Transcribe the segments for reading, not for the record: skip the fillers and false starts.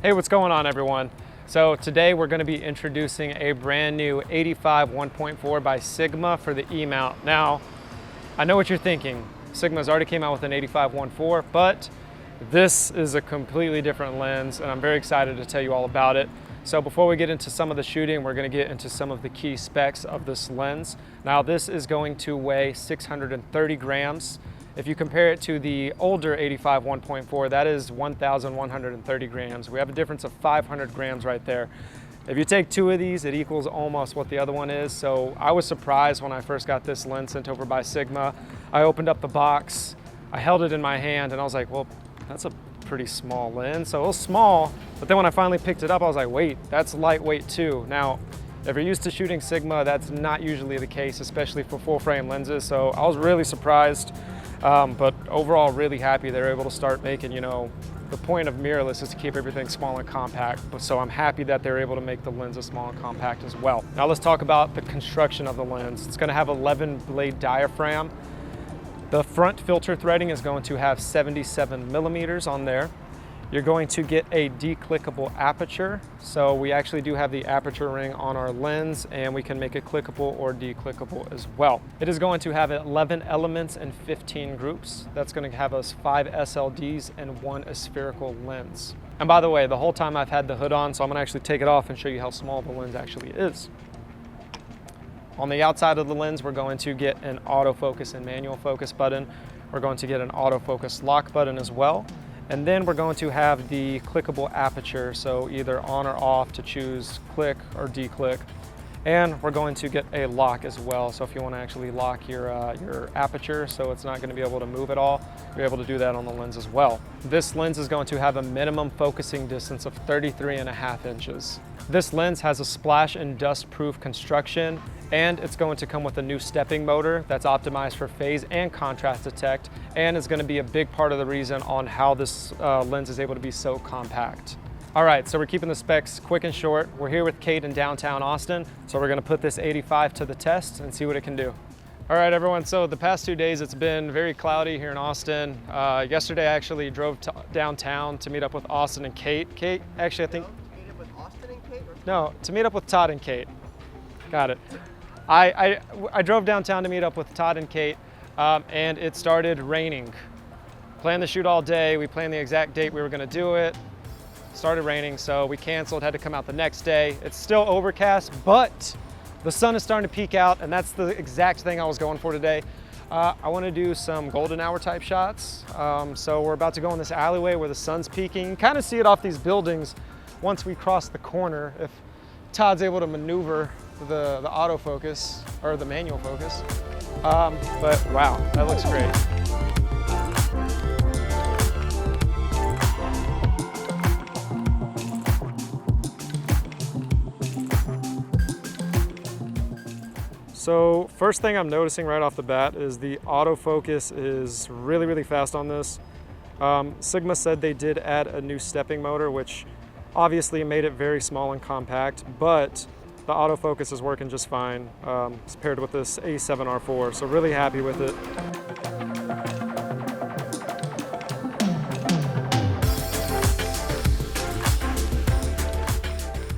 Hey, what's going on, everyone? So today we're going to be introducing a brand new 85 1.4 by Sigma for the E-mount. Now, I know what you're thinking. Sigma's already came out with an 85 1.4, but this is a completely different lens, and I'm very excited to tell you all about it. So before we get into some of the shooting, we're going to get into some of the key specs of this lens. Now, this is going to weigh 630 grams. If you compare it to the older 85 1.4, that is 1,130 grams. We have a difference of 500 grams right there. If you take two of these, it equals almost what the other one is. So I was surprised when I first got this lens sent over by Sigma. I opened up the box, I held it in my hand, and I was like, well, that's a pretty small lens. So it was small, but then when I finally picked it up, I was like, wait, that's lightweight too. Now, if you're used to shooting Sigma, that's not usually the case, especially for full frame lenses. So I was really surprised. But overall, really happy they're able to start making, the point of mirrorless is to keep everything small and compact. So I'm happy that they're able to make the lenses small and compact as well. Now let's talk about the construction of the lens. It's going to have 11 blade diaphragm. The front filter threading is going to have 77 millimeters on there. You're going to get a declickable aperture. So we actually do have the aperture ring on our lens, and we can make it clickable or declickable as well. It is going to have 11 elements and 15 groups. That's going to have us 5 SLDs and 1 aspherical lens. And by the way, the whole time I've had the hood on, so I'm going to actually take it off and show you how small the lens actually is. On the outside of the lens, we're going to get an autofocus and manual focus button. We're going to get an autofocus lock button as well. And then we're going to have the clickable aperture, so either on or off to choose click or declick. And we're going to get a lock as well. So if you want to actually lock your aperture so it's not going to be able to move at all, you're able to do that on the lens as well. This lens is going to have a minimum focusing distance of 33.5 inches. This lens has a splash and dust proof construction, and it's going to come with a new stepping motor that's optimized for phase and contrast detect, and is going to be a big part of the reason on how this lens is able to be so compact. All right, so we're keeping the specs quick and short. We're here with Kate in downtown Austin, so we're going to put this 85 to the test and see what it can do. All right, everyone, so the past 2 days it's been very cloudy here in Austin. Yesterday I actually drove downtown to meet up with Austin and Kate. Kate, actually I think... Meet up with Austin and Kate? No, to meet up with Todd and Kate. Got it. I drove downtown to meet up with Todd and Kate, and it started raining. Planned the shoot all day. We planned the exact date we were going to do it. Started raining, so we canceled, had to come out the next day. It's still overcast, but the sun is starting to peek out, and that's the exact thing I was going for today. I want to do some golden hour type shots. So we're about to go in this alleyway where the sun's peaking. You can kind of see it off these buildings once we cross the corner, if Todd's able to maneuver the autofocus or the manual focus. But wow, that looks great. So first thing I'm noticing right off the bat is the autofocus is really, really fast on this. Sigma said they did add a new stepping motor, which obviously made it very small and compact, but the autofocus is working just fine paired with this A7R4, so really happy with it.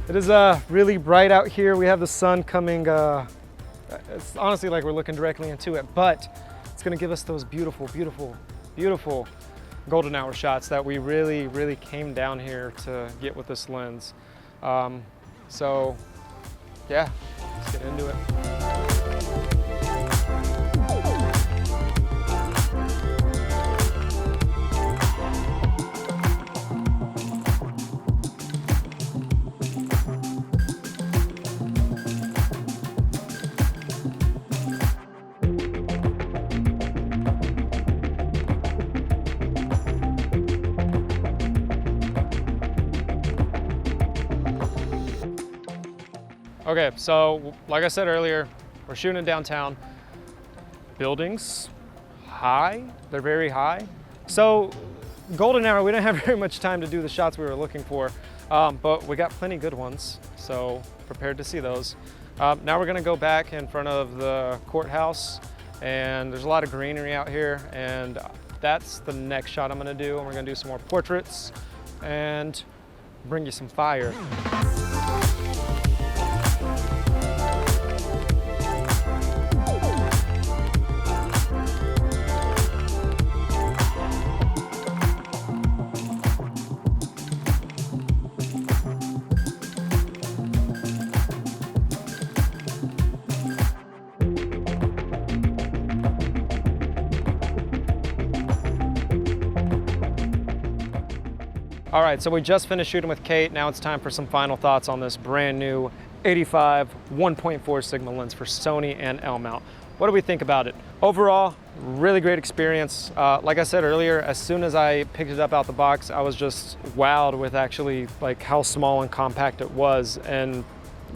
It is really bright out here. We have the sun coming, it's honestly like we're looking directly into it, but it's gonna give us those beautiful, beautiful, beautiful golden hour shots that we really, really came down here to get with this lens. So yeah, let's get into it. Okay, so like I said earlier, we're shooting downtown. Buildings, high, they're very high. So golden hour, we didn't have very much time to do the shots we were looking for, but we got plenty good ones, so prepared to see those. Now we're gonna go back in front of the courthouse, and there's a lot of greenery out here, and that's the next shot I'm gonna do, and we're gonna do some more portraits and bring you some fire. All right, so we just finished shooting with Kate. Now it's time for some final thoughts on this brand new 85 1.4 Sigma lens for Sony and L-mount. What do we think about it? Overall, really great experience. Like I said earlier, as soon as I picked it up out the box, I was just wowed with actually like how small and compact it was. And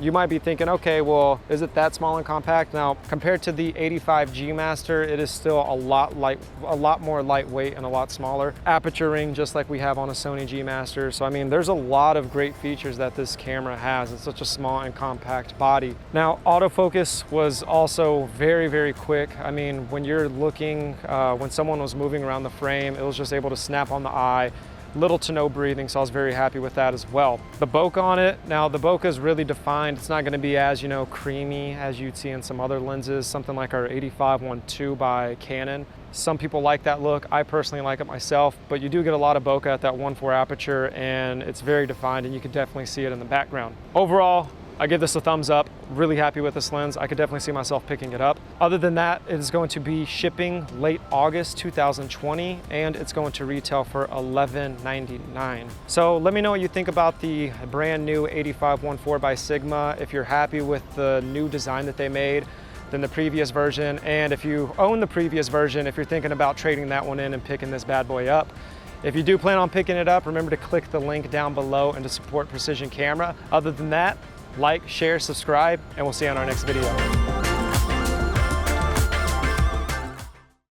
you might be thinking, okay, well, is it that small and compact? Now, compared to the 85 G Master, it is still a lot more lightweight and a lot smaller. Aperture ring, just like we have on a Sony G Master. So, I mean, there's a lot of great features that this camera has. It's such a small and compact body. Now, autofocus was also very, very quick. I mean, when you're looking, when someone was moving around the frame, it was just able to snap on the eye. Little to no breathing, so I was very happy with that as well. The bokeh on it, now the bokeh is really defined. It's not gonna be as, creamy as you'd see in some other lenses, something like our 85 1.2 by Canon. Some people like that look. I personally like it myself, but you do get a lot of bokeh at that 1.4 aperture, and it's very defined, and you can definitely see it in the background. Overall, I give this a thumbs up. Really happy with this lens. I could definitely see myself picking it up. Other than that, it is going to be shipping late August 2020, and it's going to retail for $11.99. So let me know what you think about the brand new 85 1.4 by Sigma. If you're happy with the new design that they made than the previous version, and if you own the previous version, if you're thinking about trading that one in and picking this bad boy up. If you do plan on picking it up, remember to click the link down below and to support Precision Camera. Other than that, like, share, subscribe, and we'll see you on our next video.